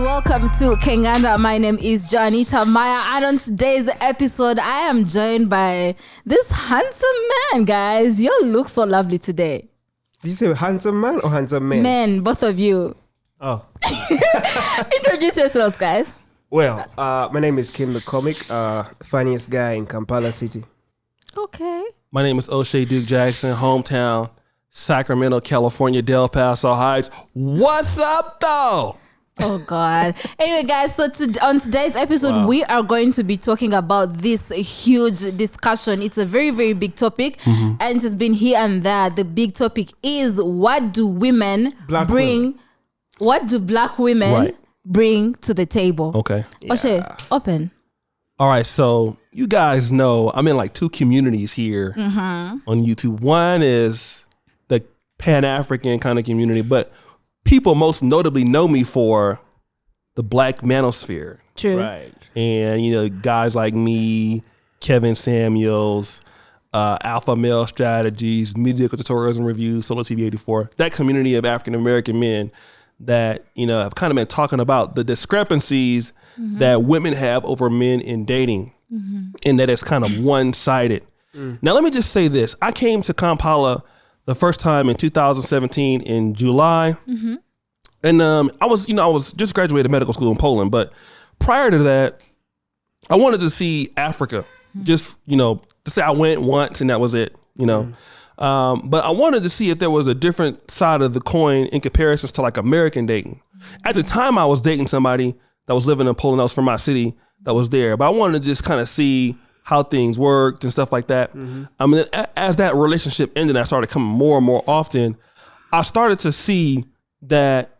welcome to Kenganda. My name is Janita Maya, and on today's episode, I am joined by this handsome man, guys. You look so lovely today. Did you say handsome man or handsome man? Men, both of you. Oh. Introduce yourselves, guys. Well, my name is Kim the Comic, funniest guy in Kampala City. Okay. My name is O'Shea Duke Jackson, hometown, Sacramento, California, Del Paso Heights. What's up, though? Oh, God. Anyway, guys, so on today's episode, we are going to be talking about this huge discussion. It's a very, very big topic, and it's been here and there. The big topic is, what do women what do black women bring to the table? Okay. O'Shea, open. All right, so you guys know I'm in like two communities here on YouTube. One is the Pan-African kind of community, but people most notably know me for the Black manosphere. True. Right. And, you know, guys like me, Kevin Samuels, Alpha Male Strategies, Medical Tutorials and Reviews, Solo TV 84, that community of African-American men that, you know, have kind of been talking about the discrepancies that women have over men in dating, and that it's kind of one-sided. Now, let me just say this. I came to Kampala the first time in 2017 in July. And I was just graduated medical school in Poland, but prior to that, I wanted to see Africa. Just, you know, to say I went once and that was it, you know. But I wanted to see if there was a different side of the coin in comparison to like American dating. At the time, I was dating somebody that was living in Poland, that was from my city, that was there. But I wanted to just kind of see how things worked and stuff like that. I mean, as that relationship ended, I started coming more and more often. I started to see that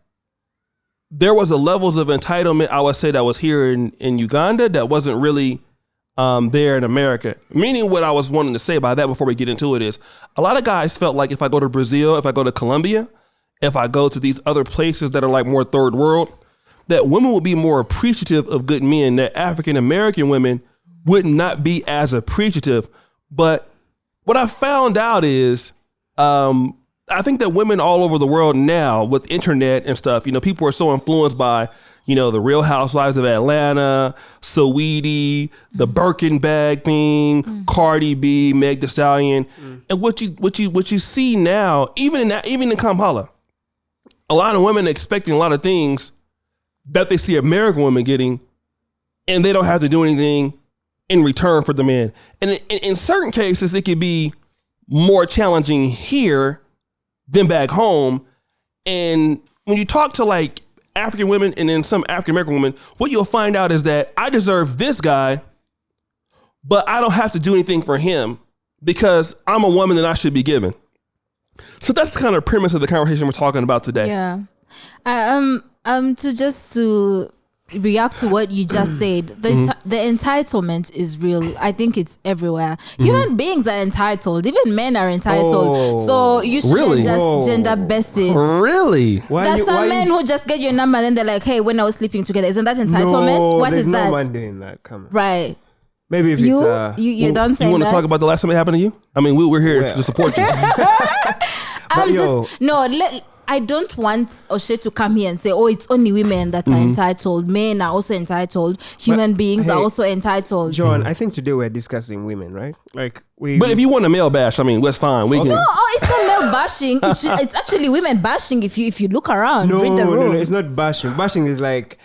there was a levels of entitlement, I would say, that was here in Uganda that wasn't really there in America. Meaning, what I was wanting to say by that before we get into it is, a lot of guys felt like if I go to Brazil, if I go to Colombia, if I go to these other places that are like more third world, that women would be more appreciative of good men, that African American women would not be as appreciative. But what I found out is, I think that women all over the world now with internet and stuff, you know, people are so influenced by, you know, the Real Housewives of Atlanta, Saweetie, the Birkin bag thing, Cardi B, Meg Thee Stallion. And what you see now, even in Kampala, a lot of women expecting a lot of things that they see American women getting, and they don't have to do anything in return for the man. And in certain cases, it could be more challenging here than back home. And when you talk to like African women and then some African American women, what you'll find out is that I deserve this guy, but I don't have to do anything for him because I'm a woman and I should be given. So that's the kind of premise of the conversation we're talking about today. Yeah. To react to what you just said, the entitlement is real. I think it's everywhere. Human beings are entitled. Even men are entitled. So you shouldn't just gender base it. Really? There's some men who just get your number and then they're like, hey, when I was sleeping together, isn't that entitlement? No, What is that? No man doing that. Come on. Right. Maybe if You it's you don't say You want that. to talk about the last time it happened to you? I mean, we're here to support you. I don't want O'Shea to come here and say, oh, it's only women that are entitled. Men are also entitled. Human beings are also entitled. John, I think today we're discussing women, right? Like But if you want a male bash, I mean, that's fine. We can. No, it's not male bashing. It's actually women bashing. If you look around, read the room. No, it's not bashing. Bashing is like,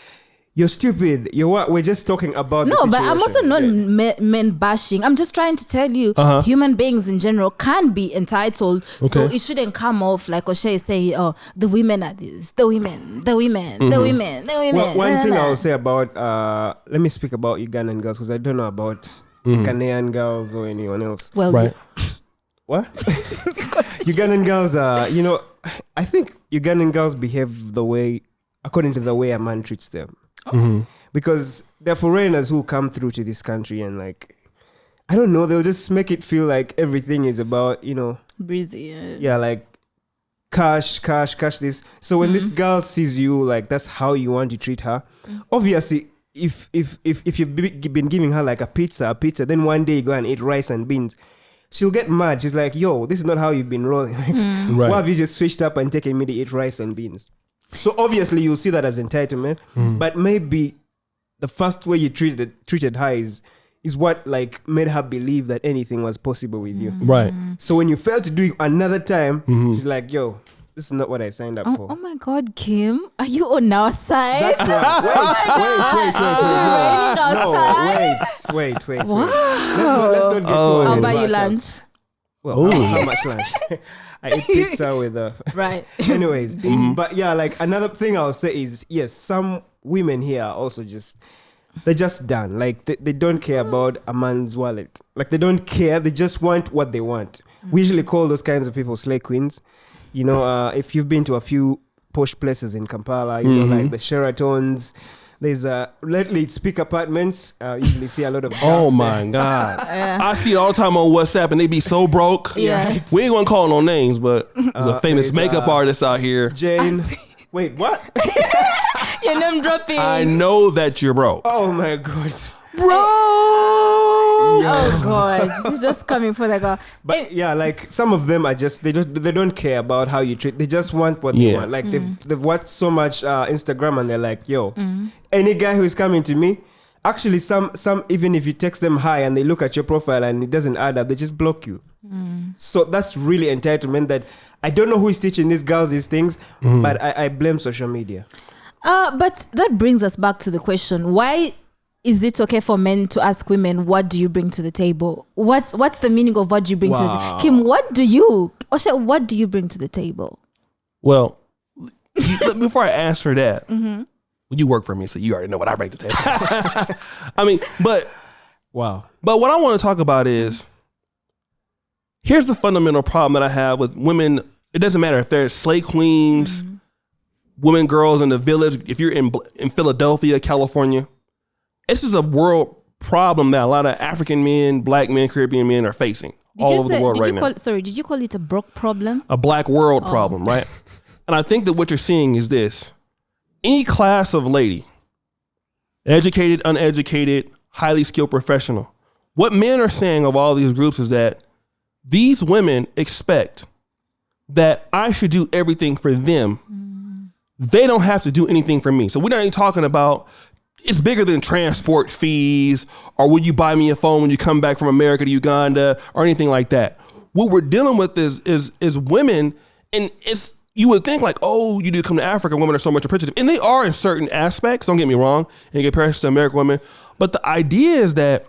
you're stupid. You're what? We're just talking about the situation. But I'm also not men bashing. I'm just trying to tell you, human beings in general can be entitled. So it shouldn't come off like O'Shea is saying, oh, the women are this, the women. One thing I'll say about, let me speak about Ugandan girls because I don't know about Ghanaian girls or anyone else. Well, right. What? Ugandan girls are, you know, I think Ugandan girls behave according to the way a man treats them. Because they're foreigners who come through to this country and like, I don't know, they'll just make it feel like everything is about, you know, breezy. Yeah, like cash this. So when this girl sees you, like that's how you want to treat her. Obviously, if you've been giving her like a pizza, then one day you go and eat rice and beans, she'll get mad. She's like, yo, this is not how you've been rolling. Why have you just switched up and taken me to eat rice and beans? So obviously you'll see that as entitlement, but maybe the first way you treated her is what like made her believe that anything was possible with you. Right. So when you fail to do it another time, she's like, yo, this is not what I signed up for. Oh my God, Kim, are you on our side? That's right. Wait. Wow. Let's not get too I'll ahead buy of you ourselves. lunch. Well, how much lunch? I ate pizza with Right. Anyways, but yeah, like another thing I'll say is, yes, some women here are also they're just done. Like they don't care about a man's wallet. Like they don't care. They just want what they want. We usually call those kinds of people slay queens. You know, if you've been to a few posh places in Kampala, you know, like the Sheratons, there's lately it's Peak Apartments. Usually see a lot of Oh girls my God. I see it all the time on WhatsApp and they be so broke. Yeah. We ain't gonna call no names, but there's a famous there's, makeup artist out here. Jane. Wait, what? Your name dropping. I know that you're broke. Oh my God. Oh God, you're just coming for the girl. But yeah, like some of them are just they don't care about how you treat. They just want what they want. Like they've watched so much Instagram and they're like, yo, any guy who is coming to me. Actually, some even if you text them hi and they look at your profile and it doesn't add up, they just block you. So that's really entitlement. That I don't know who is teaching these girls these things, but I blame social media. But that brings us back to the question: why is it okay for men to ask women, what do you bring to the table? What's the meaning of what do you bring to the table? Kim, what do you bring to the table? Well, before I answer that, you work for me, so you already know what I bring to the table. I mean, but what I want to talk about is, here's the fundamental problem that I have with women. It doesn't matter if they're slay queens, women, girls in the village. If you're in Philadelphia, California, this is a world problem that a lot of African men, black men, Caribbean men are facing all over the world right now. Did you call it a broke problem? A black world problem, right? And I think that what you're seeing is this. Any class of lady, educated, uneducated, highly skilled professional, what men are saying of all these groups is that these women expect that I should do everything for them. They don't have to do anything for me. So we're not even talking about it's bigger than transport fees or will you buy me a phone when you come back from America to Uganda or anything like that. What we're dealing with is women, and it's, you would think like, oh, you do come to Africa, women are so much appreciative. And they are in certain aspects, don't get me wrong, in comparison to American women. But the idea is that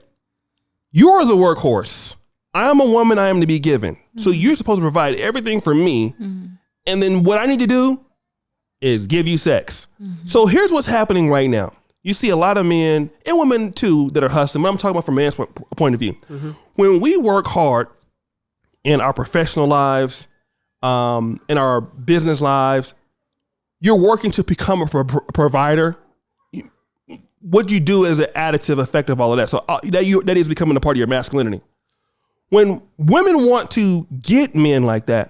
you're the workhorse. I am a woman, I am to be given. So you're supposed to provide everything for me. And then what I need to do is give you sex. So here's what's happening right now. You see a lot of men and women too that are hustling, but I'm talking about from a man's point of view. When we work hard in our professional lives, in our business lives, you're working to become a provider. What you do is an additive effect of all of that. So that is becoming a part of your masculinity. When women want to get men like that,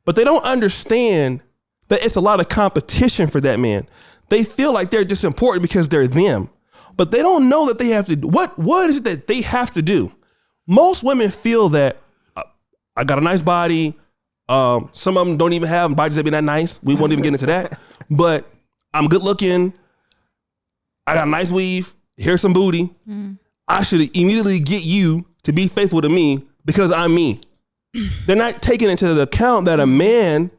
but they don't understand that it's a lot of competition for that man. They feel like they're just important because they're them, but they don't know that they have to. What is it that they have to do? Most women feel that I got a nice body. Some of them don't even have bodies that be that nice. We won't even get into that. But I'm good looking. I got a nice weave. Here's some booty. I should immediately get you to be faithful to me because I'm me. They're not taking into account that a man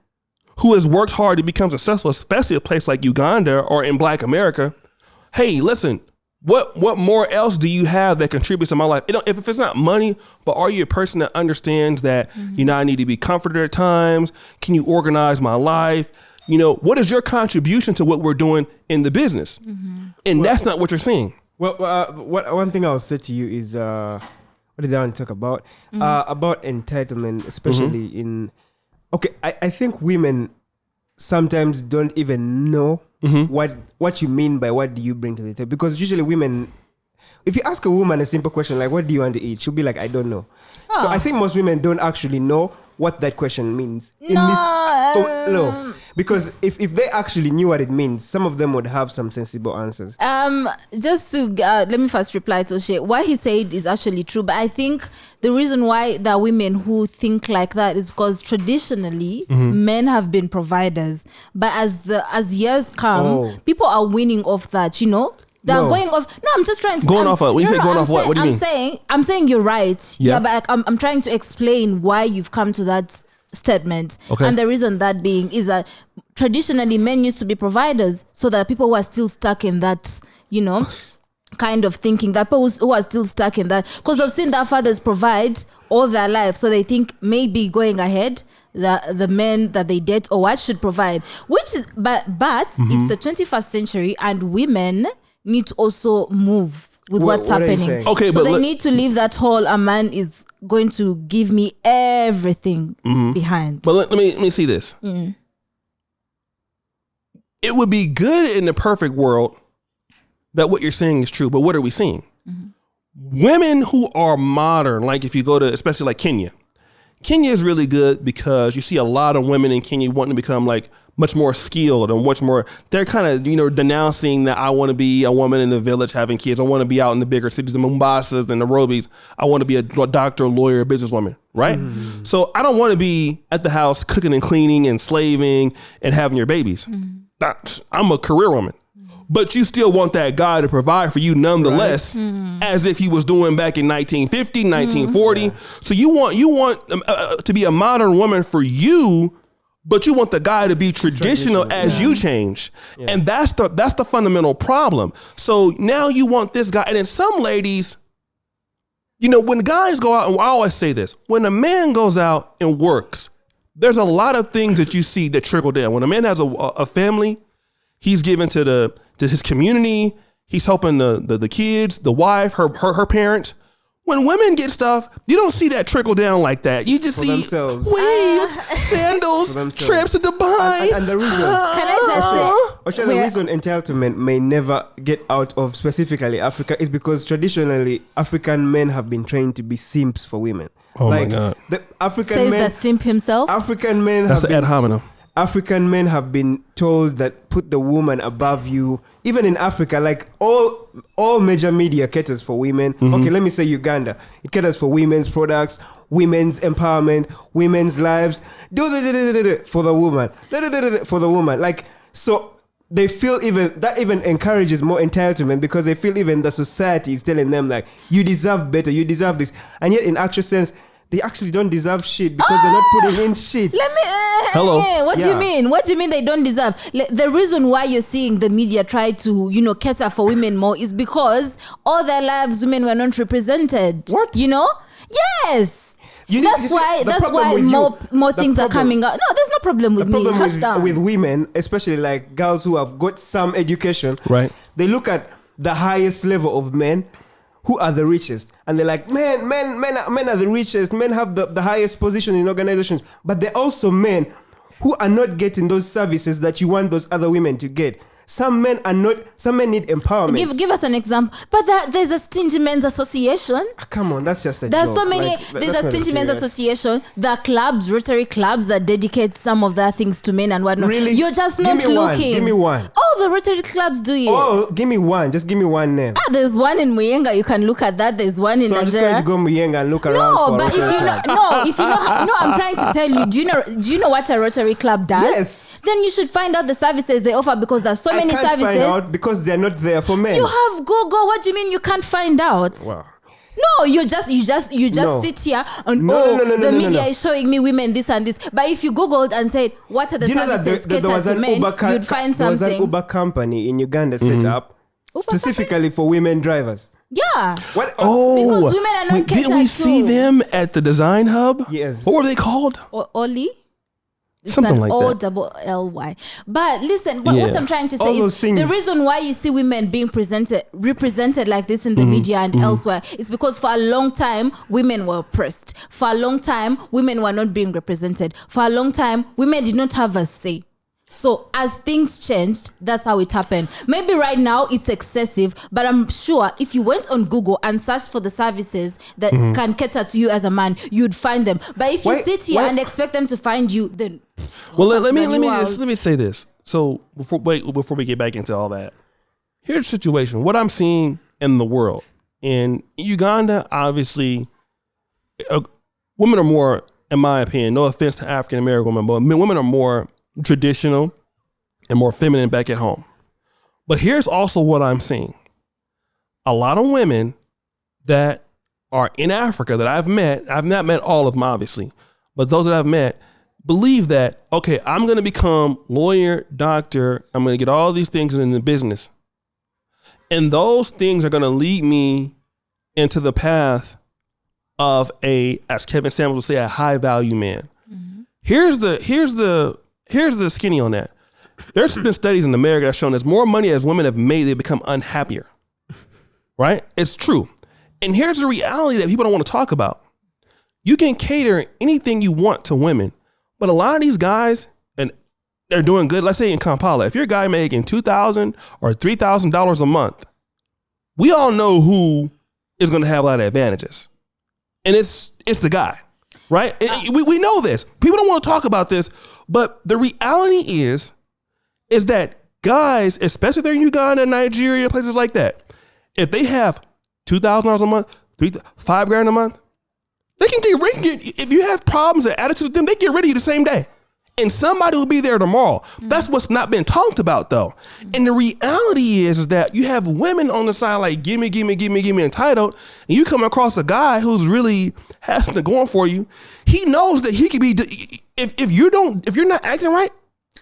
who has worked hard to become successful, especially a place like Uganda or in Black America. Hey, listen, what more else do you have that contributes to my life? If it's not money, but are you a person that understands that, you know, I need to be comforted at times? Can you organize my life? You know, what is your contribution to what we're doing in the business? And that's not what you're seeing. Well, one thing I'll say to you is, what did I want to talk about? About entitlement, especially in... Okay, I think women sometimes don't even know what you mean by what do you bring to the table. Because usually women, if you ask a woman a simple question like, what do you want to eat? She'll be like, I don't know. So I think most women don't actually know what that question means. Because if they actually knew what it means, some of them would have some sensible answers. Just to let me first reply to Oshay. What he said is actually true, but I think the reason why there are women who think like that is because traditionally men have been providers, but as years come, people are winning off that. They're going off. No, I'm just trying to going off. When you say going off, what? What do you mean? I'm saying you're right. Yeah, but I'm trying to explain why you've come to that statement. Okay. And the reason that being is that traditionally men used to be providers, so that people who are still stuck in that, kind of thinking, that people who are still stuck in that, because they've seen their fathers provide all their life, so they think maybe going ahead the men that they date or what should provide, which is but it's the 21st century and women need to also move with what's happening. Okay, so they need to leave that whole a man is going to give me everything behind. But let me see this. It would be good in the perfect world that what you're saying is true, but what are we seeing? Women who are modern, like if you go to, especially like Kenya is really good because you see a lot of women in Kenya wanting to become like much more skilled and much more, they're kind of, denouncing that I want to be a woman in the village having kids. I want to be out in the bigger cities, the Mombasas and Nairobis. I want to be a doctor, lawyer, businesswoman, right? So I don't want to be at the house cooking and cleaning and slaving and having your babies. I'm a career woman. But you still want that guy to provide for you nonetheless, as if he was doing back in 1950, 1940. Yeah. So you want to be a modern woman for you, but you want the guy to be traditional as you change. Yeah. And that's the fundamental problem. So now you want this guy. And then some ladies, when guys go out, and I always say this, when a man goes out and works, there's a lot of things that you see that trickle down. When a man has a family, he's given to his community. He's helping the kids, the wife, her parents. When women get stuff, you don't see that trickle down like that. You just see weaves, sandals, trips to Dubai. And the reason, can I just say, the reason entitlement may never get out of specifically Africa is because traditionally African men have been trained to be simps for women. Oh my God! The African men, the simp himself. African men. That's ad hominem. African men have been told that put the woman above you. Even in Africa, like all major media caters for women. Okay, let me say Uganda. It caters for women's products, women's empowerment, women's lives. For the woman. For the woman. Like, so they feel even encourages more entitlement because they feel even the society is telling them like, you deserve better, you deserve this. And yet in actual sense, they actually don't deserve shit because they're not putting in shit. Let me. Hello. What do you mean? What do you mean they don't deserve? The reason why you're seeing the media try to, cater for women more is because all their lives women were not represented. What? Yes. That's why more things are coming out. No, there's no problem with me. The problem with women, especially like girls who have got some education, right? They look at the highest level of men. Who are the richest? And they're like, men are the richest. Men have the highest position in organizations. But they're also men who are not getting those services that you want those other women to get. Some men need empowerment. Give us an example. But there's a Stingy Men's Association. Come on, that's just a There's joke. So many. There's a Stingy Men's Association. There are clubs, Rotary clubs that dedicate some of their things to men and whatnot. Really? You're just not looking. Give me one. Oh, the Rotary clubs do it. Oh, give me one. Just give me one name. There's one in Muyenga. You can look at that. There's one in Nigeria. I'm just going to go Muyenga and look around. No, but if you know, I'm trying to tell you. Do you know what a Rotary club does? Yes. Then you should find out the services they offer because there's so many services. Find out because they're not there for men. You have Google. What do you mean you can't find out? Wow. No, you just sit here and the media is showing me women this and this. But if you Googled and said what are the services catered to men, you'd find something. There was an Uber company in Uganda set up specifically for women drivers. Yeah. What? Because women are not catered to. Didn't we see them at the Design Hub? Yes. What were they called? Oli? Something like that. OLLY. But listen, what I'm trying to say is the reason why you see women being represented like this in the media and elsewhere is because for a long time, women were oppressed. For a long time, women were not being represented. For a long time, women did not have a say. So as things changed, that's how it happened. Maybe right now it's excessive, but I'm sure if you went on Google and searched for the services that can cater to you as a man, you'd find them. But if you sit here and expect them to find you, then well, let me say this. So before we get back into all that, here's the situation. What I'm seeing in the world in Uganda, obviously, women are more, in my opinion, no offense to African American women, but women are more traditional and more feminine back at home. But here's also what I'm seeing. A lot of women that are in Africa that I've not met all of them, obviously, but those that I've met believe that, okay, I'm going to become lawyer, doctor, I'm going to get all these things in the business. And those things are going to lead me into the path of as Kevin Samuels would say, a high value man. Mm-hmm. Here's the skinny on that. There's been studies in America that have shown as more money as women have made, they become unhappier. Right? It's true. And here's the reality that people don't want to talk about. You can cater anything you want to women, but a lot of these guys, and they're doing good. Let's say in Kampala, if you're a guy making $2,000 or $3,000 a month, we all know who is going to have a lot of advantages. And it's the guy. Right? We know this. People don't want to talk about this, but the reality is that guys, especially if they're in Uganda, Nigeria, places like that, if they have $2,000 a month, $5,000 a month, they can get, if you have problems and attitudes with them, they get rid of you the same day. And somebody will be there tomorrow. Mm-hmm. That's what's not been talked about though. Mm-hmm. And the reality is that you have women on the side like, gimme, entitled. And you come across a guy who's really has something going for you. He knows that he could be, if you're not acting right,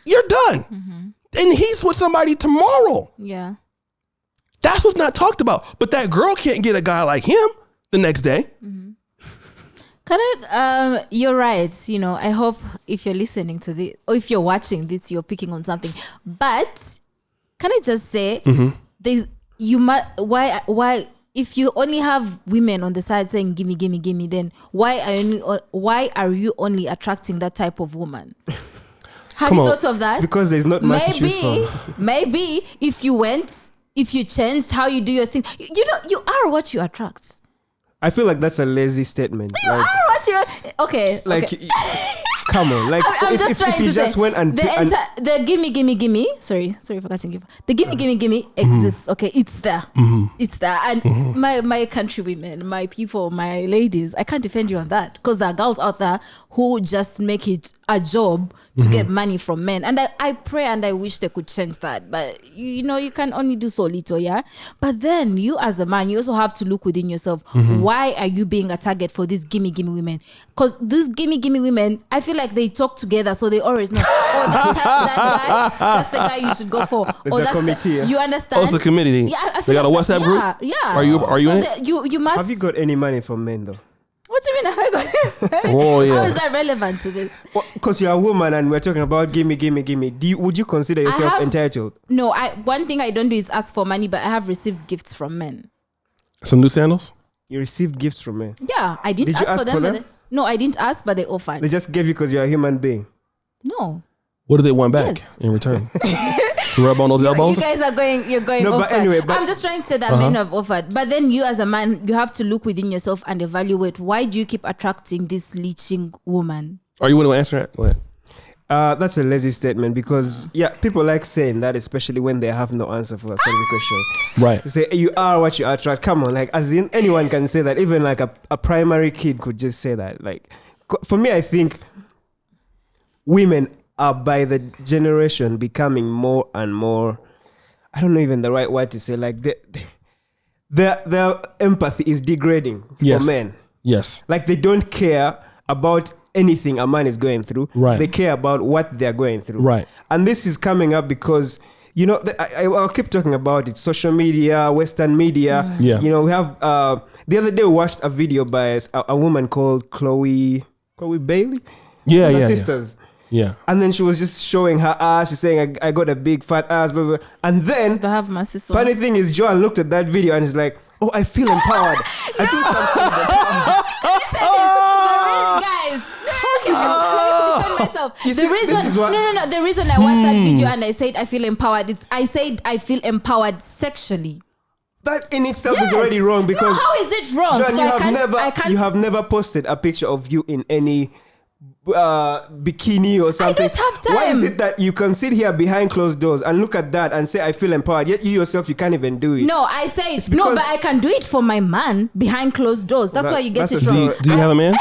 you're done. Mm-hmm. And he's with somebody tomorrow. Yeah. That's what's not talked about. But that girl can't get a guy like him the next day. Mm-hmm. You're right. You know, I hope if you're listening to this or if you're watching this, you're picking on something. But can I just say, why if you only have women on the side saying gimme, then why are you only attracting that type of woman? Have you thought of that? It's because there's not much to choose from. Maybe if you changed how you do your thing, you are what you attract. I feel like that's a lazy statement. You are what you okay. Come on, like I'm if just trying you to just say went and the gimme. Sorry for cutting you. The gimme exists. Okay, it's there. Mm-hmm. It's there. And my country women, my people, my ladies, I can't defend you on that because there are girls out there who just make it a job to get money from men. And I pray and I wish they could change that. But you can only do so little, yeah. But then you as a man, you also have to look within yourself. Why are you being a target for these gimme women? Because these gimme women, I feel like they talk together, so they always know. That guy, that's the guy you should go for. That's a committee. You understand? Oh, it's a committee. Yeah, I they feel got like a WhatsApp group. Yeah. Are you in it? You must. Have you got any money from men though? What do you mean? Have I got? Oh yeah. How is that relevant to this? Because you're a woman and we're talking about gimme. Would you consider yourself entitled? No, one thing I don't do is ask for money, but I have received gifts from men. Some new sandals? You received gifts from men? Yeah, I didn't Did you ask for them. No, I didn't ask, but they offered. They just gave you because you're a human being? No. What do they want back in return? To rub on those elbows? You guys you're going no, over. But anyway, I'm just trying to say that men have offered. But then you as a man, you have to look within yourself and evaluate, why do you keep attracting this leeching woman? Are you want to answer that? Go ahead. That's a lazy statement because people like saying that, especially when they have no answer for a certain question. Right. Say you are what you attract. Come on, like as in anyone can say that. Even like a primary kid could just say that. Like for me, I think women are by the generation becoming more and more. I don't know even the right word to say. Like their empathy is degrading for men. Yes. Like they don't care about anything a man is going through. Right. They care about what they're going through. Right. And this is coming up because, I'll keep talking about it. Social media, Western media. Yeah. We have, the other day we watched a video by a woman called Chloe Bailey. Yeah, Her sisters. Yeah. And then she was just showing her ass. She's saying, I got a big fat ass, blah, blah, blah. And then, I have my sister. Funny thing is, Joan looked at that video and is like, oh, I feel empowered. I feel something. Guys, myself. You see, The reason, this is what- no. The reason I watched that video and I said I feel empowered. I said I feel empowered sexually. That in itself Yes. is already wrong No, because how is it wrong? John, So I can't. you have never posted a picture of you in any bikini or something. don't have time. Why is it that you can sit here behind closed doors and look at that and say I feel empowered, yet you yourself you can't even do it? No, I said no, because- but I can do it for my man behind closed doors. That's why you get that's it a wrong. story. Do you have a man?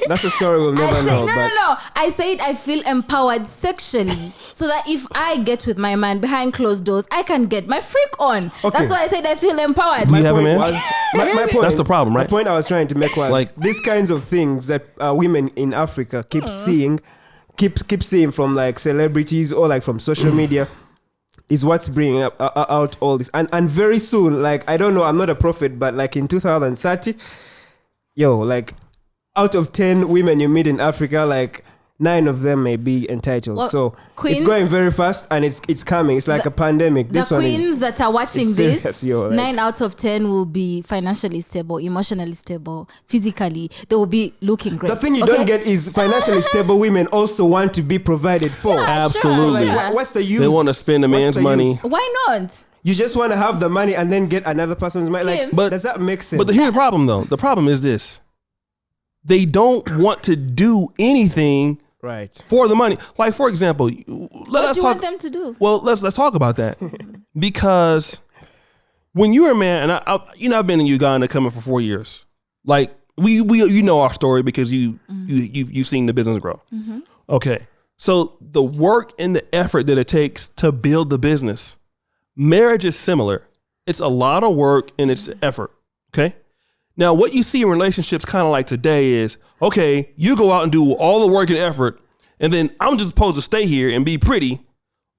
That's a story we'll I never said, know. no, but no. I said I feel empowered sexually, so that if I get with my man behind closed doors, I can get my freak on. Okay. That's why I said I feel empowered. Do you have a man? My point, That's the problem, right? The point I was trying to make was Like- these kinds of things that women in Africa keep seeing, keep seeing from like celebrities or like from social media, is what's bringing up out all this. And very soon, like I don't know, I'm not a prophet, but like in 2030, like out of 10 women you meet in Africa, like 9 of them may be entitled. Well, so queens- it's going very fast and it's coming. It's like a pandemic. The This one queens is that are watching it's this, serious, yo, like- 9 out of 10 will be financially stable, emotionally stable, physically. They will be looking great. the thing you okay? don't get is financially stable women also want to be provided for. Absolutely. Sure. Like, what's the use? They want to spend a What's man's the money. use? Why not? You just want to have the money and then get another person's money. Like, Kim. But- does that make sense? But here's the problem, though. The problem is this: they don't want to do anything right. for the money. Like, for example, let What us do you talk. want them to do? Well, let's talk about that because when you're a man, and I've been in Uganda coming for 4 years. Like we you know our story because you've seen the business grow. Okay, so the work and the effort that it takes to build the business, marriage is similar. It's a lot of work and it's effort. Okay. Now, what you see in relationships kind of like today is, okay, you go out and do all the work and effort, and then I'm just supposed to stay here and be pretty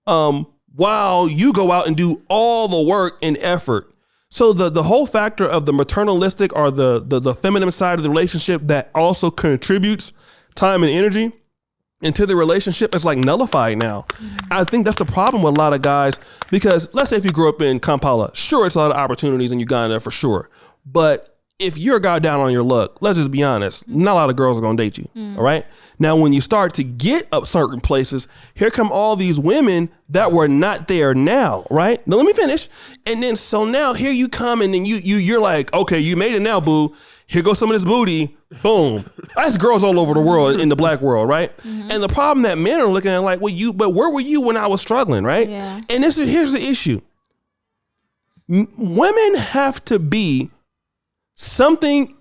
while you go out and do all the work and effort. So the whole factor of the maternalistic or the feminine side of the relationship that also contributes time and energy into the relationship is like nullified now. I think that's the problem with a lot of guys because let's say if you grew up in Kampala, sure, it's a lot of opportunities in Uganda for sure. But if you're a guy down on your luck, let's just be honest, not a lot of girls are going to date you. All right. Now, when you start to get up certain places, here come all these women that were not there now. Right. Now, let me finish. And then so now here you come and then you're like, OK, you made it now, boo. Here goes some of this booty. Boom. That's girls all over the world in the black world. Right. And the problem that men are looking at like, but where were you when I was struggling? Right. Yeah. And here's the issue. Women have to be something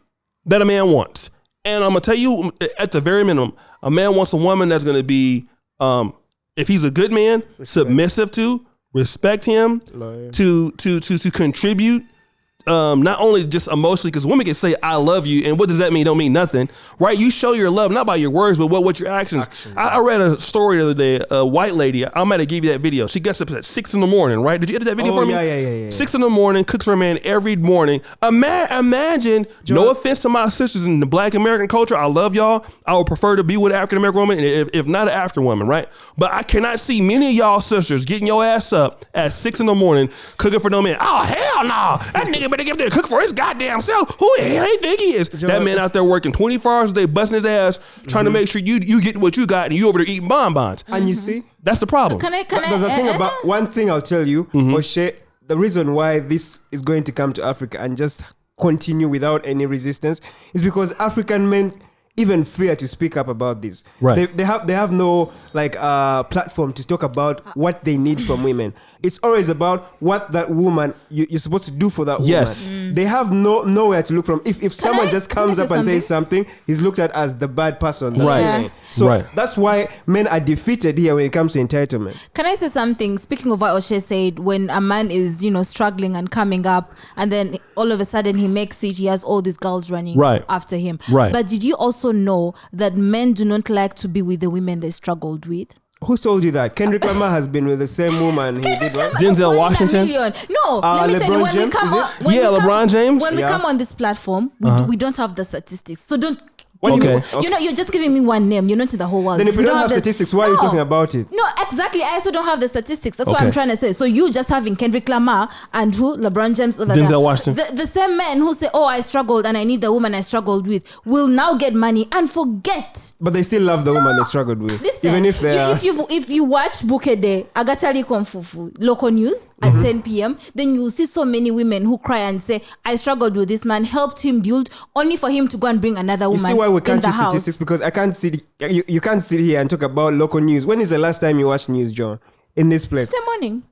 that a man wants. And I'm going to tell you at the very minimum, a man wants a woman that's going to be, if he's a good man, submissive to, respect him, Loyal. to contribute, not only just emotionally, because women can say, I love you. And what does that mean? Don't mean nothing, right? You show your love, not by your words, but what your actions. I read a story the other day, a white lady, I might have gave you that video. She gets up at 6 a.m, right? Did you edit that video for me? Yeah. 6 a.m, cooks for a man every morning. Imagine, no offense to my sisters in the black American culture. I love y'all. I would prefer to be with an African American woman, if not an African woman, right? But I cannot see many of y'all sisters getting your ass up at 6 a.m, cooking for no man. Oh, hell no. That nigga better get there cook for his goddamn self. Who the hell he think he is? That man out there working 24 hours a day, busting his ass, trying to make sure you get what you got, and you over there eating bonbons. And you see, That's the problem. Can I? the thing about one thing I'll tell you, O'Shea, the reason why this is going to come to Africa and just continue without any resistance is because African men even fear to speak up about this. Right. They have no platform to talk about what they need from women. It's always about what that woman you're supposed to do for that Yes. woman. They have nowhere to look from. If someone just comes I up say and says something, he's looked at as the bad person. that Right. woman. So Right. that's why men are defeated here when it comes to entitlement. Can I say something? Speaking of what O'Shea said, when a man is, struggling and coming up, and then all of a sudden he makes it, he has all these girls running Right. after him. Right. But did you also know that men do not like to be with the women they struggled with? Who told you that? Kendrick Lamar has been with the same woman he did, right? Denzel Won a Washington? million. No, let me tell you, LeBron when we James, come is on, it? when Yeah, we come- LeBron James. When we Yeah. come on this platform, we don't have the statistics, so don't What do you Okay. mean? You know, you're just giving me one name. You're not in the whole world. Then if you don't have the- statistics, why are you No. talking about it? No, exactly. I also don't have the statistics. That's what Okay. I'm trying to say. So you just having Kendrick Lamar and who? LeBron James over Denzel there. Washington. The same men who say, oh, I struggled and I need the woman I struggled with will now get money and forget. But they still love the woman they struggled with. Listen, Even if they are... if you watch Buke Day, Agatari Konfufu, local news at 10 p.m., then you will see so many women who cry and say, I struggled with this man, helped him build, only for him to go and bring another You woman see why we in can't the use house. statistics? Because I can't sit... You can't sit here and talk about local news. When is the last time you watched news, John? In this place? Tuesday morning.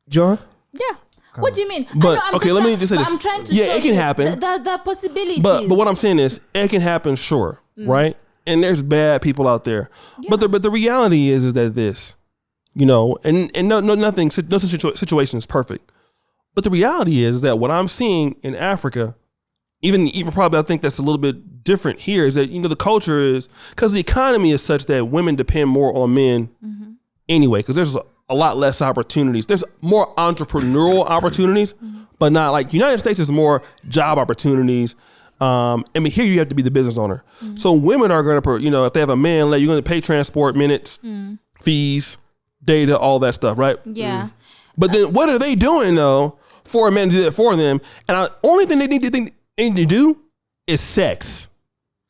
John? Yeah. What do you mean? But, I know, okay, let me just say this. I'm trying to Yeah, show it can you happen. The possibilities. But what I'm saying is, it can happen, sure, right? And there's bad people out there. Yeah. But the reality is that this, you know, and no situation is perfect. But the reality is that what I'm seeing in Africa, even probably I think that's a little bit different here, is that, you know, the culture is, because the economy is such that women depend more on men anyway, because there's a lot less opportunities. There's more entrepreneurial opportunities, but not like United States is more job opportunities. I mean, here you have to be the business owner. So women are going to, you know, if they have a man, you're going to pay transport minutes, fees, data, all that stuff, right? Yeah. But then what are they doing though for a man to do that for them? And the only thing they need to do is sex.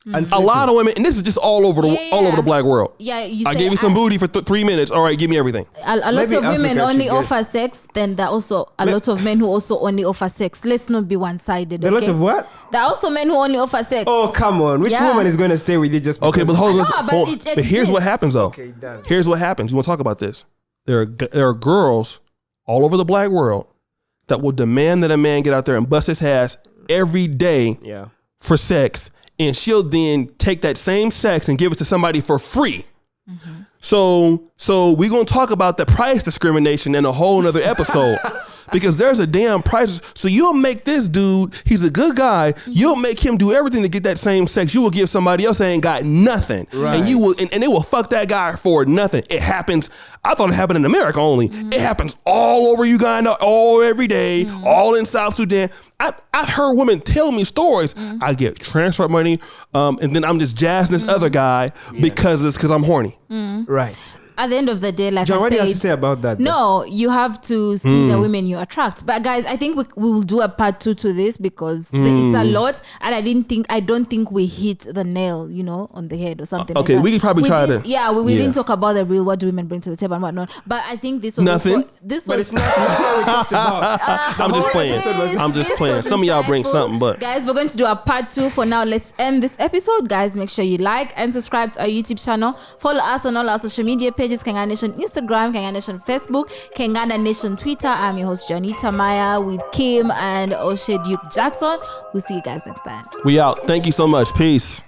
And A lot of women, and this is just all over the all over the black world. Yeah, I gave you some booty for 3 minutes. All right, give me everything. A lot Maybe of women Africa only should get- offer sex. Then there are also a lot of men who also only offer sex. Let's not be one-sided. A lot okay? of what? There are also men who only offer sex. Oh, come on. Which Yeah. woman is going to stay with you just because... Okay, but hold on. I know, but it But here's what exists. happens though. Okay, it does. Here's what happens. You want to talk about this? There are girls all over the black world that will demand that a man get out there and bust his ass every day Yeah. for sex, and she'll then take that same sex and give it to somebody for free. So we're gonna talk about the price discrimination in a whole nother episode. Because there's a damn price. So you'll make this dude, he's a good guy, you'll make him do everything to get that same sex. You will give somebody else that ain't got nothing. Right. And you will and they will fuck that guy for nothing. It happens. I thought it happened in America only. It happens all over Uganda, all every day, all in South Sudan. I've heard women tell me stories. I get transfer money, and then I'm just jazzing this other guy because I'm horny. Right. At the end of the day, like John, I what do said, you have to say about that? though? no, you have to see the women you attract. But guys, I think we will do a part 2 to this because it's a lot, and I don't think we hit the nail, you know, on the head or something. Okay, like that. we could probably try to- Yeah, we yeah. didn't talk about the real what do women bring to the table and whatnot. But I think this was Nothing. This But was it's not what we talked about. I'm just whole playing. episode was- I'm just This playing. was Some of y'all bring insightful. something, but Guys, we're going to do a part 2. For now, let's end this episode. Guys, make sure you like and subscribe to our YouTube channel. Follow us on all our social media pages: Kengana Nation Instagram, Kengana Nation Facebook, Kengana Nation Twitter. I'm your host Janita Maya with Kim and O'Shea Duke Jackson. We'll see you guys next time. we out. Thank you so much. Peace.